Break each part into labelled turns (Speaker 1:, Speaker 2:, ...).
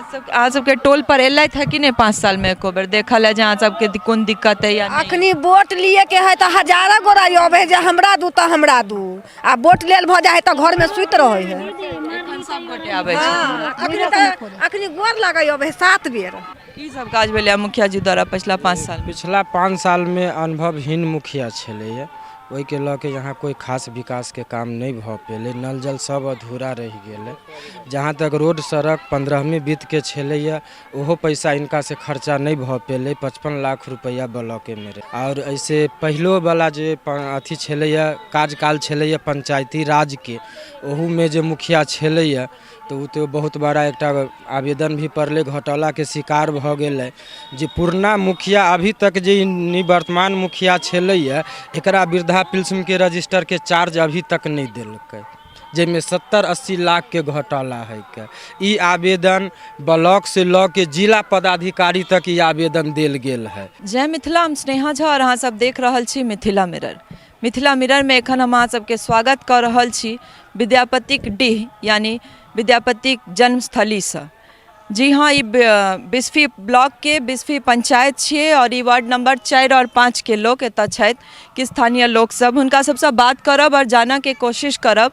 Speaker 1: अहाँ सबके टोल पर एलथि है कि नहीं 5 साल में एको बेर देखल है जे अहाँ सबके कोन दिक्कत है या नहीं?
Speaker 2: अखनी वोट लिए के है तो हजारा गोरा अबे जे हमरा दू तो हमरा दू आ वोट लेल भ जाए तो घर में सुत रहे है।
Speaker 1: एखन सब गोटे आबै छै।
Speaker 2: हाँ, अखनी गोर लगे अबे 7 बेर।
Speaker 1: की सब काज भेलै मुखिया जी द्वारा पिछला 5 साल में?
Speaker 3: पिछला 5 साल में अनुभवहीन मुखिया छलैए, ओहिके लऽ के यहाँ कोई खास विकास के काम नहीं भऽ पेलै। नल जल सब अधूरा रह गेलै। जहाँ तक रोड सड़क 15वीं वित्त के छलैए ओहो पैसा इनका से खर्चा नहीं भऽ पेलै। 55 लाख रुपया ब्लॉके में रहे। और ऐसे पहलो वाला जे अथी छलैए कार्यकाल छलैए पंचायती राज के, ओहू में जे मुखिया छलैए तो बहुत बड़ा एक आवेदन भी पड़ले, घोटाला के शिकार भ गेलै। जे पुरना मुखिया अभी तक जे निवर्तमान मुखिया छलैए एकरा वृद्धा पेंशन के रजिस्टर के चार्ज अभी तक नहीं दिलकै, जिसमें 70-80 लाख के घोटाला है के। ई आवेदन ब्लॉक से लऽ के जिला पदाधिकारी तक ई आवेदन देल गेल है।
Speaker 1: जय मिथिला, हम स्नेहा झा और अहाँ सब देख रहल छी मिथिला मिरर। मिथिला मिरर में एखन हम अहाँ सबके स्वागत कर रहल छी विद्यापतिक डीह यानी विद्यापतिक जन्मस्थली से। जी हाँ, ये बिस्फी ब्लॉक के बिस्फी पंचायत छिए और ये वार्ड नंबर 4 और 5 के लोग एतऽ छथि कि स्थानीय लोग सब, हुनका सबसे बात करब और जाना के कोशिश करब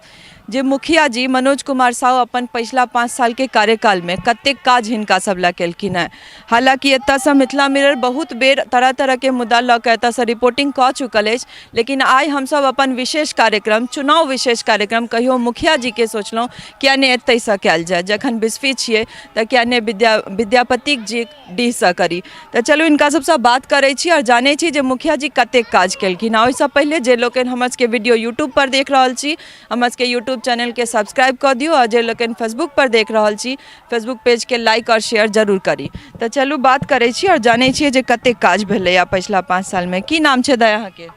Speaker 1: जे मुखिया जी मनोज कुमार साहू अपन पिछला 5 साल के कार्यकाल में कतेक काज हिनका सब ला केलखिन है। हालांकि एतऽ से मिथिला मिरर बहुत बेर तरह तरह के मुद्दा लऽ के एतऽ से रिपोर्टिंग कऽ चुकल अछि, लेकिन आइ हमसब अपन विशेष कार्यक्रम चुनाव विशेष कार्यक्रम कहियो मुखिया जी के सोचलहुँ किया नहि एतै से कयल जाय। जखन बिस्फी छियै तऽ किया नहि विद्यापतिक जी डीह से करी। तऽ चलू इनका सबसे बात करै छी और जानै छी जे मुखिया जी कतेक काज केलखिन। ओहिसँ पहिले जे लोग हमर सबके वीडियो यूट्यूब पर देख रहल छी हमर सबके यूट्यूब चैनल के सब्सक्राइब कर दियो और जे लोग फेसबुक पर देख रहल छी फेसबुक पेज के लाइक और शेयर जरूर करी। तो चलू बात करै छी और जानै छियै जे कतेक काज भेलैया पिछला 5 साल में। की नाम छै दाय अहाँके?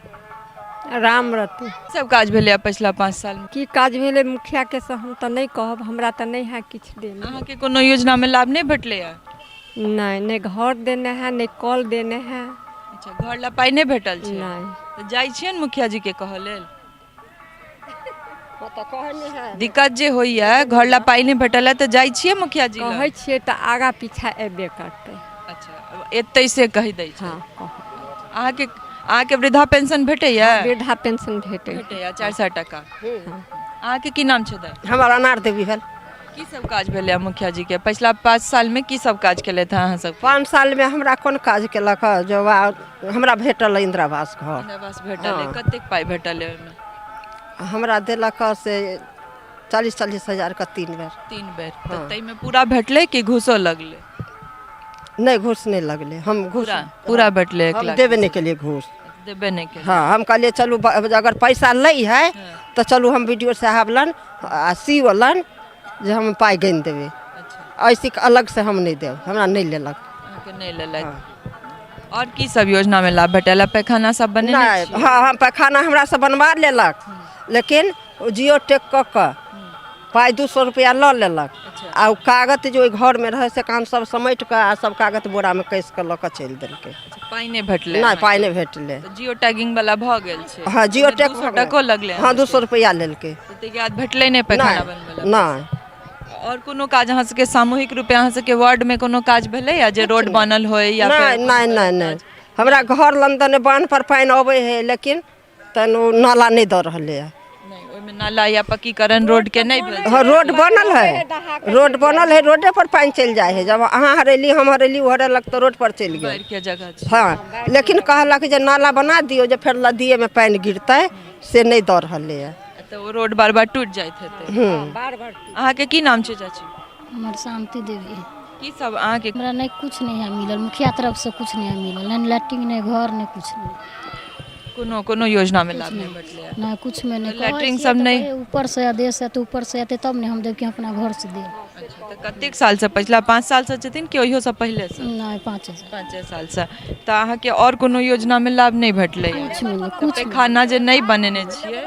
Speaker 2: रामरती।
Speaker 1: सब काज भेलैया पिछला 5 साल में?
Speaker 2: की काज भेलै मुखिया के से हम तो नहीं कहब, हमरा तो नहीं है किछ देने।
Speaker 1: अहाँके कोनो योजना में लाभ नहीं भेटलैया?
Speaker 2: नहीं घर देने है नहीं कॉल देने है।
Speaker 1: अच्छा, घर ला पाई नहीं भेटल छै?
Speaker 2: नहीं।
Speaker 1: तो जाइ छियै मुखिया जी के कहऽ लेल?
Speaker 2: तो कहने है
Speaker 1: दिक्कत जे होइया घर ला पाई नहीं भेटल है तो जाइ छियै मुखिया जी लग?
Speaker 2: कहै छियै तो आगा पीछा एबे करते।
Speaker 1: अच्छा, एतै से कहि दै छै।
Speaker 2: हाँ,
Speaker 1: अहाँके वृद्धा पेंशन भेटैया?
Speaker 2: वृद्धा पेंशन
Speaker 1: भेटैया 400 टका। अहाँके की नाम छै दाय?
Speaker 2: हमारा अनार देवी भेल।
Speaker 1: की सब काज भेलै मुखिया जी के पिछला 5 साल में? की सब काज केले थे अहाँ सब?
Speaker 2: 5 साल में हमरा कौन काज केलक जो हमरा भेटल इंदिरा आवास घर।
Speaker 1: इंदिरा आवास भेटल है? कतेक पाई भेटल है ओहिमे?
Speaker 2: हमरा देलक से 40-40 हजार का 3 बेर।
Speaker 1: 3 बेर?
Speaker 2: हाँ।
Speaker 1: तै में पूरा भेटले कि घूसो लगले?
Speaker 2: नहीं घूस नहीं लगले, हम घूस
Speaker 1: पूरा भेटले 1
Speaker 2: हम
Speaker 1: लाख?
Speaker 2: देवे नहीं के लिए घूस
Speaker 1: देबे नहीं के?
Speaker 2: हाँ, हम कहलिए चलू अगर पैसा लई है तो चलू हम वीडियो साहब लन आ सी वालन जे हम पाई गन देवे।
Speaker 1: अच्छा,
Speaker 2: ऐसी अलग से हम नहीं देव, हमरा नहीं लेलक।
Speaker 1: अहाँके नहीं लेलक? और की सब योजना में लाभ भेटल? पैखाना सब बने?
Speaker 2: नहीं, हाँ हम पैखाना हमरा से बनवा लेलक, लेकिन जियो टेक क पाई 200 रुपया ल लेलक। आ कागज जो घर में रहे से कान सब समेट के आ सब कागज बोरा में कैस के लक चल देलके।
Speaker 1: पाई नहीं भेटले?
Speaker 2: नहीं पाई नहीं भेटले।
Speaker 1: तो जियो टैगिंग वाला भ गेल छै?
Speaker 2: हाँ जियो टेक
Speaker 1: 200 टको लगले?
Speaker 2: हाँ 200 रुपया लेलके।
Speaker 1: तै के बाद भेटले नहीं पैखाना बनबे?
Speaker 2: नहीं।
Speaker 1: और कोनो काज अहाँ सबके सामूहिक रूपे अहाँ सबके वार्ड में कोनो काज भेलै या जे रोड बनल होय या
Speaker 2: नहीं नहीं नहीं नहीं, हमरा घर लंदन बांध पर पानी आवे है लेकिन तन नाला नहीं द रहले है।
Speaker 1: नहीं, ओय में नाला या पक्कीकरण रोड के नहीं भेल?
Speaker 2: हाँ रोड बनल है, रोड बनल है, रोडे पर पानी चल जाए है। जब अहाँ हरेली हम हरेली वो हरेलक तो रोड पर चल गए।
Speaker 1: बाढ़ के जगह छै?
Speaker 2: हाँ, लेकिन कहलक जे नाला बना दियो जे फिर लदिए में पानी गिरते से नहीं द रहले है।
Speaker 1: तो वो रोड बार बार टूट जाइत हेतै?
Speaker 2: बार
Speaker 1: अहाँ के की नाम छै चाची?
Speaker 4: हमर शांति देवी।
Speaker 1: की सब अहाँ के?
Speaker 4: हमरा नहीं कुछ नहीं है मिलल, मुखिया तरफ से कुछ नहीं है मिलल, नहीं लैट्रिन नहीं घर नहीं कुछ नहीं।
Speaker 1: कोनो योजना में लाभ नहीं भेटले है?
Speaker 4: ना कुछ में नहीं।
Speaker 1: लैट्रिन सब नहीं?
Speaker 4: ऊपर से आदेश है तो ऊपर से आते तब नहीं हम देव कि अपना घर से दे।
Speaker 1: अच्छा, तो कतेक साल से? पिछला 5 साल से छथिन कि ओहियो से पहले से?
Speaker 4: नहीं 5
Speaker 1: साल से। तो अहाँ के और कोनो योजना में लाभ नहीं भेटले?
Speaker 4: कुछ में नहीं, कुछ में।
Speaker 1: खाना जे नहीं बनेने छियै?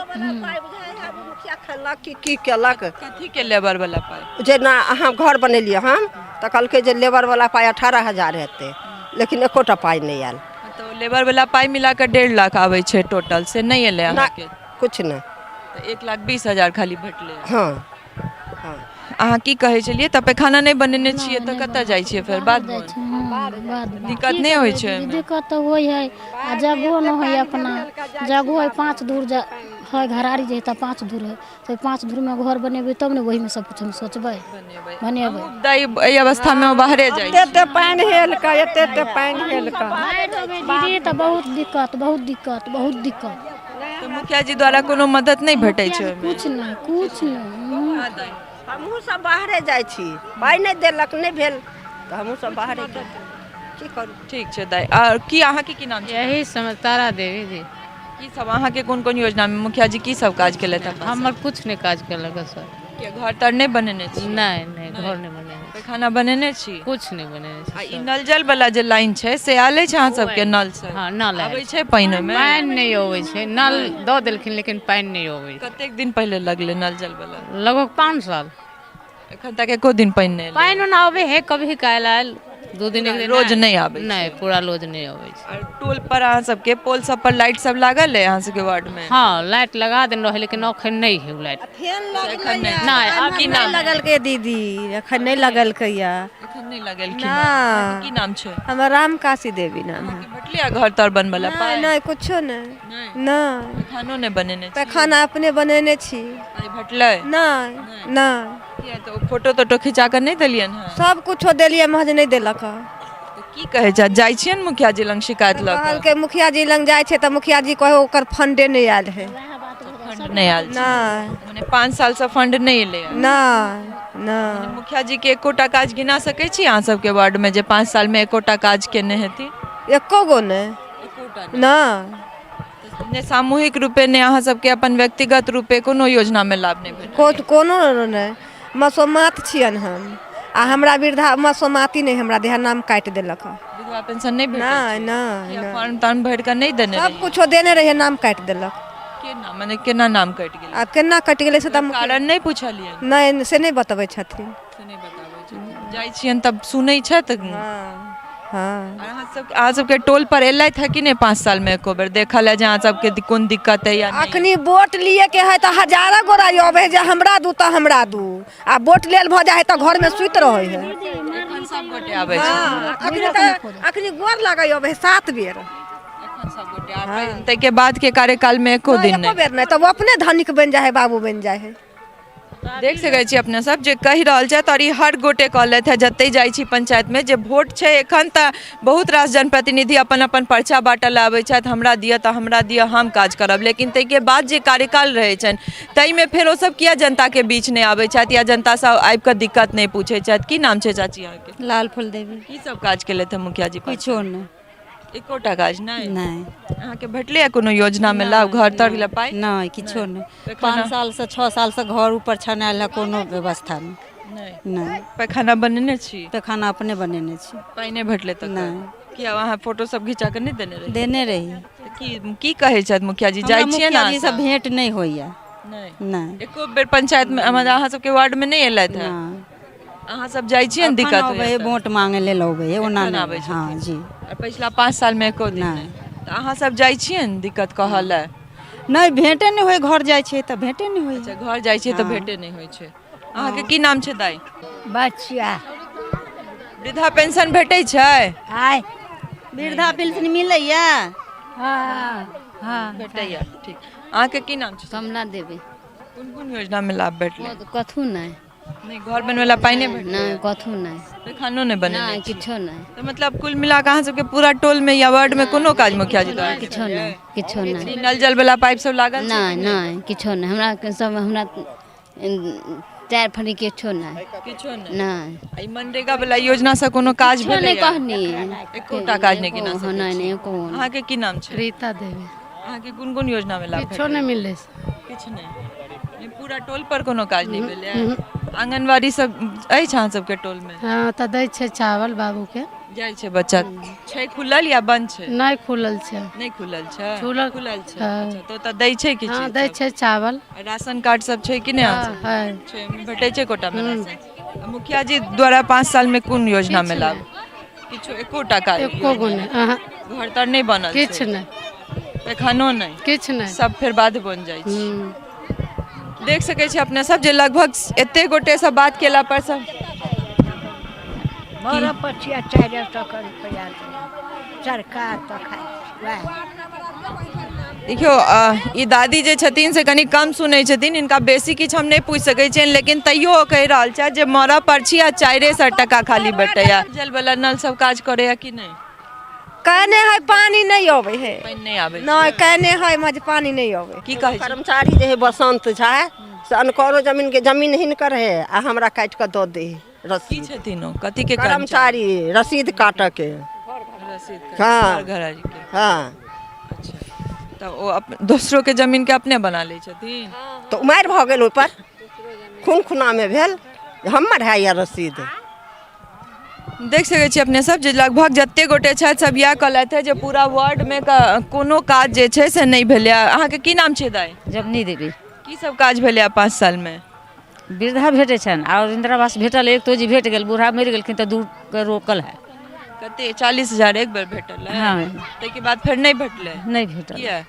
Speaker 2: मुखिया खेलक की केलक
Speaker 1: कथी के लेबर वाला पाई?
Speaker 2: जे ना अहाँ घर बनेलिए हम तो कहलकै जे लेबर वाला पाई 18,000 हेतै, लेकिन एकोटा पाई नहीं आयल।
Speaker 1: तो लेबर वाला पाई मिला के 1.5 लाख आवे छै टोटल, से नहीं एले अहाँ के?
Speaker 2: कुछ नहीं,
Speaker 1: तो 1,20,000 खाली भेटले?
Speaker 2: हाँ हाँ।
Speaker 1: अहाँ की कहै छलिए त पैखाना नहीं बनेने छिए त कतऽ जाइ छिए फेर बाद में दिक्कत नहीं होइ छै एहिमे?
Speaker 4: दिक्कत तो वही है आ जगहो न है अपना जगहो है 5 धूर है घरारी जे त 5 धूर है तो 5 धूर में घर बनेबे तब न वही में सब कुछ हम सोचबै बनेबै
Speaker 1: दाई एहि अवस्था में बाहरे जाइ छै।
Speaker 2: एते पानि हेल के एते पानि हेल के
Speaker 4: दीदी त बहुत दिक्कत
Speaker 1: तो मुखिया जी द्वारा कोनो मदद नहीं भेटै छै ओहिमे?
Speaker 4: कुछ नहीं
Speaker 2: हमहूँ सब बाहरे जाइ छी पाइ नहीं देलक नहीं भेल तो हमहूँ सब बाहरे गेल की करू।
Speaker 1: ठीक छै दाई। और की अहाँ के की नाम छै?
Speaker 5: यही समय तारा देवी जी
Speaker 1: की सब अहाँ के कोन योजना में मुखिया जी की सब काज केलथि अपन?
Speaker 5: हमर कुछ नहीं काज केलक सर।
Speaker 1: के घर तर नहीं बनेने छी?
Speaker 5: नहीं घर नहीं बनेने छी।
Speaker 1: पैखाना बनेने छी?
Speaker 5: कुछ नहीं बनेने
Speaker 1: आ
Speaker 5: छी
Speaker 1: ई नल जल वाला जे लाइन छै से आले छै अहाँ सबके नल से?
Speaker 5: हाँ नल
Speaker 1: आबै छै पानि में?
Speaker 5: पानि नहीं अबै छै नल दऽ देलखिन लेकिन पानि नहीं अबै छै।
Speaker 1: कतेक दिन पहले लगले नल जल वाला?
Speaker 5: लगभग 5 साल
Speaker 1: एखन तक एको दिन पानि नहीं एलै?
Speaker 5: पानि ना अबै है कभी काल आयल 2 दिन एक दिन
Speaker 1: रोज नहीं आबै छै?
Speaker 5: नहीं पूरा रोज नहीं अबै छै।
Speaker 1: और टोल पर अहाँ सबके पोल सब पर लाइट सब लागल है अहाँ सबके वार्ड में?
Speaker 5: हाँ लाइट लगा देने रहे लेकिन अखन नहीं है लाइट।
Speaker 1: एखन नहीं?
Speaker 5: नहीं अब
Speaker 1: की नाम
Speaker 2: लगल के दीदी एखन नहीं लगल के या
Speaker 1: एखन नहीं लगल की
Speaker 2: ना।
Speaker 1: नाम? की नाम छै?
Speaker 2: हमर राम काशी देवी नाम है।
Speaker 1: भेटलिया घर तर बनबला पाइ?
Speaker 2: नहीं कुछो नहीं
Speaker 1: नहीं
Speaker 2: नहीं
Speaker 1: खानो नहीं बनेने छी?
Speaker 2: पैखाना अपने बनेने छी
Speaker 1: पाइ भेटलै?
Speaker 2: नहीं नहीं
Speaker 1: किया तो फोटो तोटो खिंचा कर नहीं देलियन है?
Speaker 2: सब कुछो देलिए महज नहीं देलक है।
Speaker 1: तो की कहे जा जाइ छियन मुखिया जी लंग शिकायत लग
Speaker 2: कहल के मुखिया जी लंग जाए छे त मुखिया जी कहे ओकर फंडे नहीं आयल है।
Speaker 1: फंड नहीं आयल छै?
Speaker 2: नहीं
Speaker 1: माने 5 साल से फंड नहीं एले है?
Speaker 2: नहीं नहीं
Speaker 1: मुखिया जी के एकोटा काज गिना सकै छी अहाँ सबके वार्ड में जे 5 साल में एकोटा काज केने हेती?
Speaker 2: एको गो नहीं
Speaker 1: एकोटा
Speaker 2: नहीं
Speaker 1: ने सामूहिक रूपे ने अहाँ सबके अपन व्यक्तिगत रूपे कोनो योजना में लाभ नहीं भेटल?
Speaker 2: कोनो नहीं मसोमात छियन हम आ हमरा वृद्धा मसोमाती नहीं हमरा देह नाम काट देलक है।
Speaker 1: विधवा पेंशन नहीं भेटल?
Speaker 2: नहीं नहीं नहीं
Speaker 1: फॉर्म तार्म भर कर नहीं देने
Speaker 2: सब
Speaker 1: रही?
Speaker 2: कुछो देने रहे नाम काट देलक।
Speaker 1: केना माने केना नाम कट गेल?
Speaker 2: आ केना कट गेलै से त
Speaker 1: कारण नहीं पूछलिए?
Speaker 2: नहीं से नहीं बतबै छथिन।
Speaker 1: से नहीं बताबै छै? जाइ छियन तब सुनै छत?
Speaker 2: हाँ
Speaker 1: अहाँ सबके टोल पर एलथि है कि नहीं 5 साल में एको बेर देखल है जे अहाँ सबके कोन दिक्कत है या नहीं?
Speaker 2: अखनी वोट लिए के है त हजारा गोरा अबे जे हमरा दू त हमरा दू आ वोट लेल भ जाए त घर में सुत रहे है।
Speaker 1: एखन सब गोटे आबै छै?
Speaker 2: अखनी गोर लगे अबे 7 बेर
Speaker 1: एखन सब गोटे आबै तै के बाद के कार्यकाल में एको दिन
Speaker 2: एको
Speaker 1: नहीं?
Speaker 2: बेर नहीं तब अपने धनिक बन जाए है बाबू बन जाए है।
Speaker 1: देख सकै छी अपने सब जे कहि रहल छथि और ई हर गोटे कहलथि है जतै जाइ छी पंचायत में जे वोट छै एखन त बहुत रास जनप्रतिनिधि अपन अपन पर्चा बाँटल आबै छथि हमरा दिअ त हमरा दिअ हम काज करब लेकिन तै के बाद जे कार्यकाल रहै छनि तै में फेर ओ सब किया जनता के बीच नहीं आबै छथि या जनता से आबि कऽ दिक्कत नहीं पूछै छथि? की नाम छै चाची अहाँ के?
Speaker 6: लाल फूल देवी
Speaker 1: की सब काज केलथि है मुखिया जी?
Speaker 6: किछो नहीं
Speaker 1: एकोटा काज नहीं?
Speaker 6: नहीं
Speaker 1: अहाँ के भेटलै कोनो योजना में लाभ घर तर ले पाइ?
Speaker 6: नहीं किछो नहीं
Speaker 1: पैखाना?
Speaker 6: 5 साल से 6 साल से घर ऊपर छनायल है कोनो व्यवस्था में
Speaker 1: नहीं
Speaker 6: नहीं
Speaker 1: पैखाना बनेने छी?
Speaker 6: पैखाना अपने बनेने छी
Speaker 1: पाइ नहीं भेटलै तक?
Speaker 6: नहीं
Speaker 1: किया वहाँ फोटो सब घिचा कर नहीं देने रही?
Speaker 6: देने रही
Speaker 1: त की कहै छथि मुखिया जी जाइ छियै
Speaker 6: मुखिया
Speaker 1: ना?
Speaker 6: जी से भेंट नहीं होइया
Speaker 1: नहीं
Speaker 6: नहीं
Speaker 1: एको बेर पंचायत में अहाँ सबके वार्ड में नहीं एलथि है?
Speaker 6: ना
Speaker 1: अहाँ सब जाइ छियै ने दिक्कत
Speaker 6: अबे है वोट मांगे ले लबे है ओना
Speaker 1: एखन आबै
Speaker 6: नहीं हाँ जी
Speaker 1: और पिछला 5 साल में एको दिन
Speaker 6: नहीं।
Speaker 1: नहीं? तो अहाँ सब जाइ छियै ने दिक्कत कहल है?
Speaker 6: नहीं भेंटे नहीं होय घर जाय छे त भेंटे नहीं होय
Speaker 1: अच्छा घर जाइ छियै तो भेटे नहीं होइ छै। अहाँ के की नाम छै दाई?
Speaker 7: बचिया
Speaker 1: वृद्धा पेंशन भेटै छै?
Speaker 7: आय
Speaker 6: वृद्धा पेंशन मिलैया
Speaker 7: हाँ हाँ
Speaker 1: भेटैया ठीक। अहाँ के की नाम छै?
Speaker 4: कमला देवी
Speaker 1: कोन योजना में लाभ भेटलै?
Speaker 4: कथू नहीं
Speaker 1: नहीं घर बनवेला पाइ नहीं भेटलै?
Speaker 4: नहीं कथू नहीं
Speaker 1: पैखानो नहीं बनेने
Speaker 4: नहीं
Speaker 1: छी?
Speaker 4: किछो नहीं
Speaker 1: तो मतलब कुल मिला के अहाँ सबके पूरा टोल में या वार्ड में कोनो काज मुखिया जी द्वारा?
Speaker 4: किछो नहीं किछो नहीं
Speaker 1: नल जल वाला पाइप सब लागल छै?
Speaker 4: नहीं नहीं किछो नहीं हमरा के सब हमरा टायर फड़ी किछो नहीं
Speaker 1: किछो नहीं?
Speaker 4: नहीं
Speaker 1: आई मनरेगा वाला योजना से कोनो काज
Speaker 4: किछो नहीं
Speaker 1: भेलै?
Speaker 4: कहनी
Speaker 1: एकोटा काज नहीं गिना
Speaker 4: हाँ,
Speaker 1: सकै
Speaker 4: नहीं
Speaker 1: छी?
Speaker 4: नहीं एको नहीं।
Speaker 1: अहाँ के की नाम छै?
Speaker 5: रीता देवी
Speaker 1: अहाँ के कोन योजना में लाभ
Speaker 5: किछो नहीं मिलले
Speaker 1: किछ नहीं? नहीं, पूरा टोल पर कोनो काज नहीं भेलै? आंगनवाड़ी सब अछि अहाँ सबके टोल में?
Speaker 5: हाँ त दै छै चावल बाबू के
Speaker 1: जाइ छै बच्चा छै खुलल या बंद छै?
Speaker 5: नहीं खुलल छै
Speaker 1: नहीं खुलल छै?
Speaker 5: खुलल-
Speaker 1: खुलल छै
Speaker 5: हाँ।
Speaker 1: अच्छा, तो त दै छै कि
Speaker 5: हाँ दै छै चावल
Speaker 1: राशन कार्ड सब छै कि नहीं? अहाँ
Speaker 5: हाँ है
Speaker 1: छै भेटै छै कोटा में राशन? मुखिया जी द्वारा 5 साल में कोन योजना में लाभ? किछो एकोटा काज
Speaker 5: एको गो नहीं अहाँ
Speaker 1: घर तर नहीं बनल
Speaker 5: किछ
Speaker 1: छै?
Speaker 5: नहीं
Speaker 1: पैखानो नहीं?
Speaker 5: किछ नहीं
Speaker 1: सब फिर बाद बन जाइ छै। देख सकै छी अपने सब जे लगभग एते गोटे से बात केला पर सब
Speaker 7: मोर पछिया 400 रुपया सरकार तो खाए
Speaker 1: देखियो ई दादी जे छथिन से कनी कम सुनै छथिन, इनका बेसी किछु हम नहीं पूछ सकै छियनि, लेकिन तैयो कहि रहल छथि जे मरऽ पर्ची आ 400 टका खाली भेटैया। जल वाला नल सब काज करैया कि नहीं?
Speaker 2: कहने है पानी नहीं आवे है,
Speaker 1: पानि नहीं आबै छै।
Speaker 2: नहीं कहने है मज पानी नहीं आवे।
Speaker 1: की कहै छै?
Speaker 2: कर्मचारी जे है बसंत झा से अनकरो जमीन के जमीन हिनकर है आ हमरा काट के दो दे
Speaker 1: की
Speaker 2: रसीद।
Speaker 1: छथिन ओ? कथी के
Speaker 2: कर्मचारी रसीद काट के।
Speaker 1: रसीद
Speaker 2: हाँ।
Speaker 1: घर आजी के।
Speaker 2: हाँ
Speaker 1: अच्छा, तो वो दूसरों के जमीन के अपने बना ले छथिन।
Speaker 2: तो उमार भ गेल ऊपर खून खुना में भेल हमर है या रसीद।
Speaker 1: देख सकै छी अपने सब जे लगभग जते गोटे छथि सब इएह कहलथि है जे पूरा वार्ड में कोनो काज जे छै से नहीं भेलै। अहाँके की नाम छै दाइ?
Speaker 6: जमनी देवी
Speaker 1: की सब काज भेलै 5 साल में?
Speaker 6: वृद्धा भेटे छनि और इंदिरावास भेटल, एक तो जी भेट गेल, बूढ़ा मरि गेलखिन तऽ 2 के रोकल है।
Speaker 1: कते 40,000 एक बेर भेटल है?
Speaker 6: हाँ।
Speaker 1: ताहिके बाद फिर नहीं भेटलै?
Speaker 6: नहीं भेटल।
Speaker 1: किया?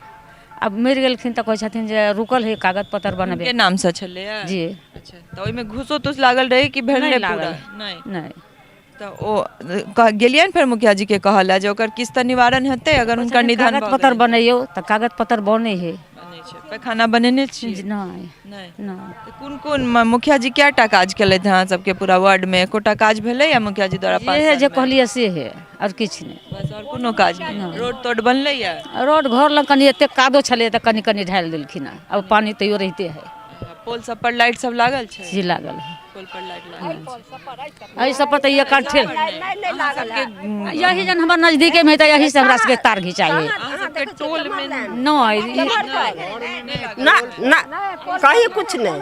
Speaker 6: अब मरि गेलखिन तऽ कहै छथिन जे रुकल है, कागज पत्तर बनबे।
Speaker 1: के नाम से छलै?
Speaker 6: जी।
Speaker 1: अच्छा, तो ओइमे घूसो तूस लागल रहे कि भेटलै
Speaker 6: नहीं
Speaker 1: पूरा?
Speaker 6: लागल।
Speaker 1: नहीं।
Speaker 6: नहीं
Speaker 1: तो ओ गेलियन फिर मुखिया जी के कहल है जे ओकर किस्त निवारण हेतै अगर उनका निधन
Speaker 6: कागज पत्तर बनैयो तऽ कागज पत्तर बने है।
Speaker 1: बनै छै। पैखाना बनेने छी?
Speaker 6: नहीं
Speaker 1: नहीं।
Speaker 6: नहीं
Speaker 1: कोन कोन मुखिया जी क्या काज केलथि अहाँ सबके पूरा वार्ड में? एकोटा काज भेलै या मुखिया जी द्वारा?
Speaker 6: ये है जे कहलिए से है और किछु नहीं।
Speaker 1: बस और कोनो काज नहीं? रोड तोड बनलै या?
Speaker 6: रोड घर लग कनी एते कादो छलै तऽ कनी कनी ढालि देलखिन हैं। अब पानी तैयो रहते है।
Speaker 1: पोल सब पर लाइट सब लागल छै?
Speaker 6: जी लागल है।
Speaker 1: पोल पर लाइट लागल छै।
Speaker 6: एहि सब पर तऽ ये काट ठेल यही जन हमर नजदीके में है तऽ यही से हमरा सबके तार घिचाइए।
Speaker 1: अहाँ सबके टोल में
Speaker 6: नहीं
Speaker 2: ना ना कहीं कुछ नहीं।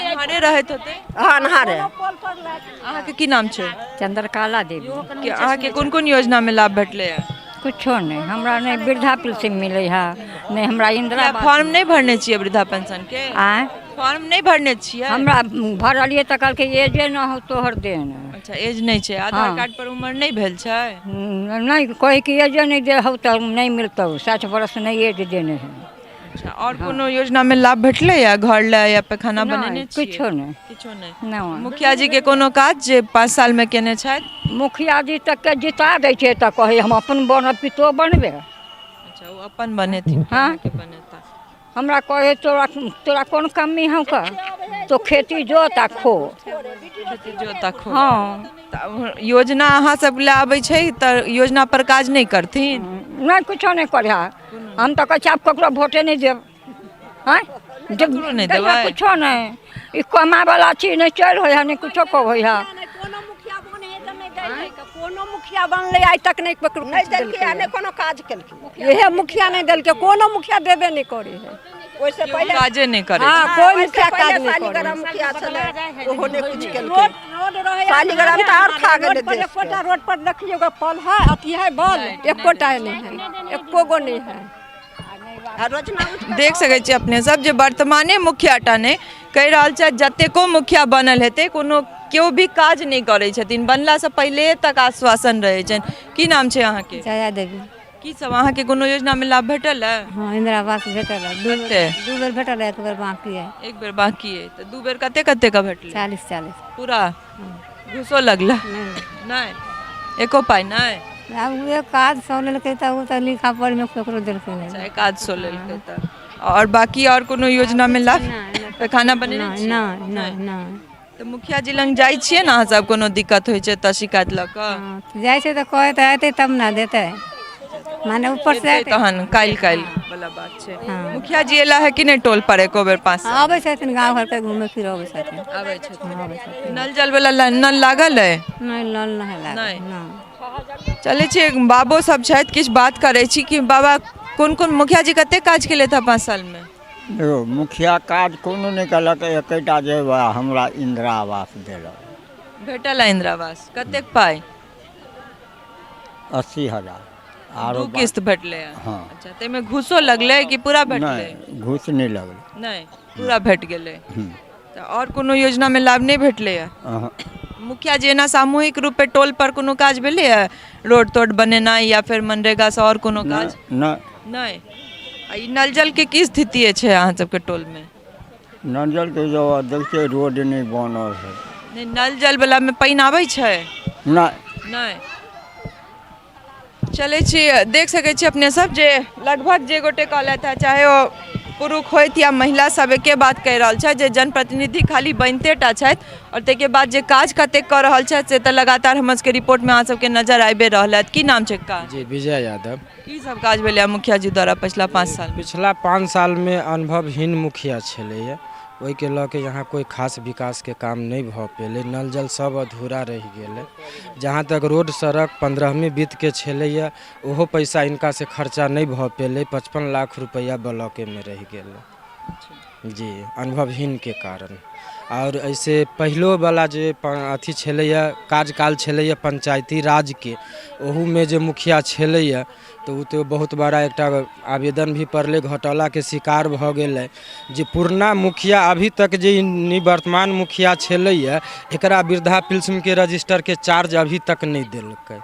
Speaker 1: हमारे रहत होते?
Speaker 2: हाँ नहारे।
Speaker 1: अहाँके की नाम छै?
Speaker 6: चंद्रकला देवी।
Speaker 1: कि अहाँके कोन कोन योजना में लाभ भेटलै है?
Speaker 6: कुछो नहीं, हमरा नहीं वृद्धा पेंशन मिले है, नहीं हमरा इंदिरा
Speaker 1: फॉर्म नहीं भरने छियै वृद्धा पेंशन के?
Speaker 6: आय
Speaker 1: फॉर्म नहीं भरने छियै?
Speaker 6: हमरा भरलिए तऽ कहलकै एजे न हो तोहर देन।
Speaker 1: अच्छा, एज नहीं छै? आधार
Speaker 6: हाँ।
Speaker 1: कार्ड पर उम्र नहीं भेल छै?
Speaker 6: नहीं कोई कि एजे नहीं दे हो तऽ नहीं मिलतौ, 60 बरस नहीं एज देने है।
Speaker 1: अच्छा, और कोनो योजना में लाभ भेटलै या घर ले या पैखाना बनेने छियै?
Speaker 6: किछो नहीं।
Speaker 1: किछो नहीं।
Speaker 6: नहीं
Speaker 1: मुखिया जी के कोनो काज जे 5 साल में केने छथि?
Speaker 6: मुखिया जी तक के जिता दै छै तऽ कहे हम अपन बनब कि तो बनबे।
Speaker 1: अच्छा, वो अपन बनेथिन।
Speaker 6: हाँ।
Speaker 1: के बनेता?
Speaker 6: हमरा कहे तोरा तोरा कौन कमी है का, तो खेती जोत आ खो।
Speaker 1: खेती जोता खो।
Speaker 6: हाँ
Speaker 1: तऽ योजना अहाँ सब ले आबै छै तऽ योजना पर काज नहीं करथिन?
Speaker 6: नहीं कुछो नहीं करे है। हम तो कहे आप ककरो वोटे नहीं देव। हाँ
Speaker 1: ककरो नहीं देबै?
Speaker 6: कुछो नहीं, ई कमा वाला चीज नहीं चल हो है, नहीं कुछो को हो है।
Speaker 2: कोनो मुखिया बनले आज तक नहीं पकड़ नहीं देलके, नहीं कोनो काज केलके। यही मुखिया नहीं देलके, कोनो मुखिया देबे नहीं करे है। ओइसे
Speaker 1: पहले काजे नहीं करे?
Speaker 2: हाँ, कोई मुखिया काज नहीं करे। सालीग्राम मुखिया छले ओहो ने कुछ केलके। सालीग्राम त और खा गेले देश के।
Speaker 6: एकोटा रोड पर देखिएगा पल है, अथी है बल, एकोटा नहीं है, एको गो नहीं है।
Speaker 1: देख सकै छी अपने सब जे वर्तमाने मुखियाटा ने कहि रहल छथि जतेको मुखिया बनल हेतै कोनो केओ भी काज नहीं करै छथिन, बनला से पहिले तक आश्वासन रहै छनि। की नाम छै अहाँके?
Speaker 6: जया देवी।
Speaker 1: की सब अहाँके कोनो योजना में लाभ भेटल है?
Speaker 6: हाँ इंदिरा आवास भेटल है, दू बेर भेटल है, एक बेर बाकी है।
Speaker 1: एक बेर बाकी है तो 2 बेर कते कते का भेटले?
Speaker 6: 40
Speaker 1: पूरा घुसो लगला? नहीं एको पाई नहीं?
Speaker 6: अब वे काज सौ लेलकै तऽ उ तऽ लिखा पढ़ी में केकरो देलकै नहीं।
Speaker 1: चाहे काज सो लेलकै त और बाकी और कोनो योजना में लाभ? पैखाना बनेने छियै?
Speaker 6: नहीं नहीं नहीं।
Speaker 1: तो मुखिया जी लंग जाइ छियै ना अहाँ सब कोनो दिक्कत होइ छै तऽ शिकायत लऽ कऽ?
Speaker 6: जाइ छै तऽ कहे तऽ एतै तब ना देतै, माने ऊपर से
Speaker 1: एतै तहन काल्हि वाला बात छै। मुखिया जी एला है कि नहीं टोल पर एको बेर 5 साल?
Speaker 6: आबै छथिन गाँव घर के घूमे फिरे आबै छथिन।
Speaker 1: आबै छथिन। नल जल वाला नल लागल है?
Speaker 6: नहीं नल नहीं लागल।
Speaker 1: नहीं।
Speaker 6: नहीं
Speaker 1: चले छी बाबो सब छथि किछु बात करै छी कि बाबा कोन कोन मुखिया जी कते काज केले था 5 साल में?
Speaker 8: देखो मुखिया काज कोनो नहीं कलक, एकटा जे हमरा इंदिरा आवास देलक।
Speaker 1: भेटल है इंदिरा आवास? कतेक पाई?
Speaker 8: 80,000
Speaker 1: दू किस्त भेटले है?
Speaker 8: हाँ।
Speaker 1: अच्छा, ते में घूसो लगले कि पूरा भेटले?
Speaker 8: नहीं घूस नहीं लगल।
Speaker 1: नहीं पूरा भेट गेले। तो और कोनो योजना में लाभ नहीं भेटले है? मुखिया जी ना सामूहिक रूप पे टोल पर कोनो काज भेले है? रोड तोड बनेना या फिर मनरेगा से और कोनो काज?
Speaker 8: नहीं
Speaker 1: नहीं। आ ई नल जल के की स्थिति है अहाँ सबके टोल में?
Speaker 8: नल जल के जो देखिए रोड नहीं बनल है।
Speaker 1: नहीं, नल जल वाला में पानि आबै छै?
Speaker 8: नहीं।
Speaker 1: नहीं। चले छी देख सकै छी अपने सब जे लगभग जे गोटे कहलथि है, चाहे वो पुरुष होइत या महिला सब एके बात कहि रहल छथि जे जनप्रतिनिधि खाली बनिते टा छथि और ताहिके बाद जे काज कतेक कऽ रहल छथि से तऽ लगातार हमर सबके रिपोर्ट में अहाँ सबके नजर आबि रहल है। की नाम छै का?
Speaker 3: जी विजय यादव।
Speaker 1: की सब काज भेलै मुखिया जी द्वारा पिछला 5 साल?
Speaker 3: पिछला 5 साल में अनुभवहीन मुखिया छलैए, ओहिके लऽ के यहाँ कोई खास विकास के काम नहीं भऽ पेलै। नल जल सब अधूरा रहि गेलै। जहाँ तक रोड सड़क 15वीं वित्त के छलैए ओहो पैसा इनका से खर्चा नहीं भऽ पेलै। 55 लाख रुपया ब्लॉके में रहि गेलै जी, अनुभवहीन के कारण। और ऐसे पहिलो वाला जे अथी छलैए कार्यकाल छलैए पंचायती राज के, ओहू में जे मुखिया छलैए तो तो बहुत बड़ा एक आवेदन भी पड़ले, घोटाला के शिकार भऽ गेलै। जे पुरना मुखिया अभी तक जे निवर्तमान मुखिया छलैए एकरा वृद्धा पेंशन के रजिस्टर के चार्ज अभी तक नहीं देलकै,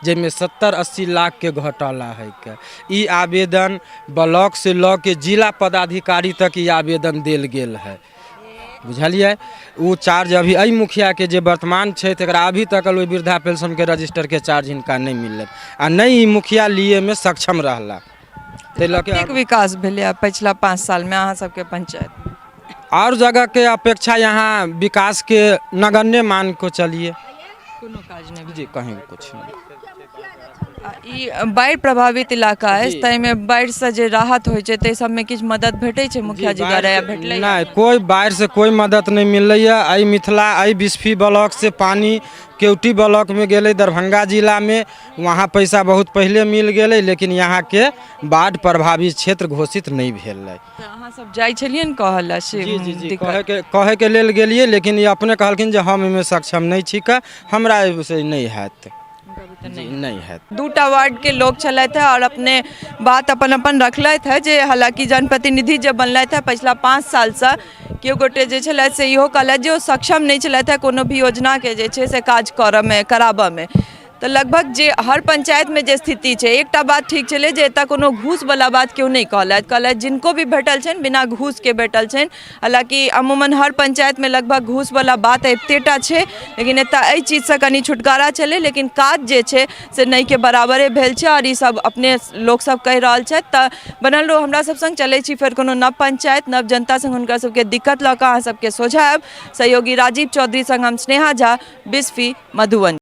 Speaker 3: जिसमें 70-80 लाख के घोटाला है के। ई आवेदन ब्लॉक से लऽ के जिला पदाधिकारी तक ई आवेदन देल गेल है, बुझलिए। वो चार्ज अभी अई मुखिया के जे वर्तमान छै तकरा अभी तक वृद्धा पेंशन के रजिस्टर के चार्ज इनका नहीं मिलल आ नहीं मुखिया लिए में सक्षम रहला। ताहि लऽ के
Speaker 1: विकास भेलै पिछला 5 साल में अहाँ सबके पंचायत?
Speaker 3: और जगह के अपेक्षा यहाँ विकास के नगण्य मान को चलिए,
Speaker 1: कोनो काज नहीं
Speaker 3: जी कहीं कुछ नहीं।
Speaker 1: ई बाढ़ि प्रभावित इलाका है, ताहिमे बाढ़ि से जे राहत होइ छै ताहि सबमे किछु मदद भेटै छै मुखिया जी द्वारा या भेटलै?
Speaker 3: नहीं, कोई बाढ़ि से कोई मदद नहीं मिललै है। आई मिथिला आई बिस्फी ब्लॉक से पानी केवटी ब्लॉक में गेलै दरभंगा जिला में, वहाँ पैसा बहुत पहले मिल गेलै, लेकिन यहाँ के बाढ़ प्रभावित क्षेत्र घोषित नहीं भेल है।
Speaker 1: अहाँ सब जाइ छलियन कहल से?
Speaker 3: जी कहे के लेल गेलिए, लेकिन ये अपने कहलखिन जे हम एहिमे सक्षम नहीं छी, हमरा से नहीं हैत। नहीं है।
Speaker 1: 2टा वार्ड के लोग चलते हैं और अपने बात अपन अपन रखलथि है जे हालांकि जनप्रतिनिधि जे बनलथि है पिछला 5 साल से केओ गोटे जे छलथि से इहो कहलथि जे ओ सक्षम नहीं छलथि है कोनो भी योजना के जे छै से काज करऽ में कराबऽ में। तो लगभग जे हर पंचायत में जे स्थिति है, एकटा बात ठीक चले जे एतऽ कोनो घूस वाला बात क्यों नहीं कहलथि जिनको भी भेटल छनि बिना घूस के भेटल छनि। हालांकि अमूमन हर पंचायत में लगभग घूस वाला बात अबितेटा छै, लेकिन एतऽ एहि चीज से कनी छुटकारा चले, लेकिन काज जे छै से नहीं के बराबरे भेल छै और ई सब अपने लोक सब कहि रहल छथि। तऽ बनल रहो हमरा सब संग, चलै छी फेर कोनो नव पंचायत नव जनता संग हुनकर सबके दिक्कत लऽ कऽ अहाँ सबके सोझा आयब। सहयोगी राजीव चौधरी संग हम स्नेहा झा, बिस्फी, मधुबनी।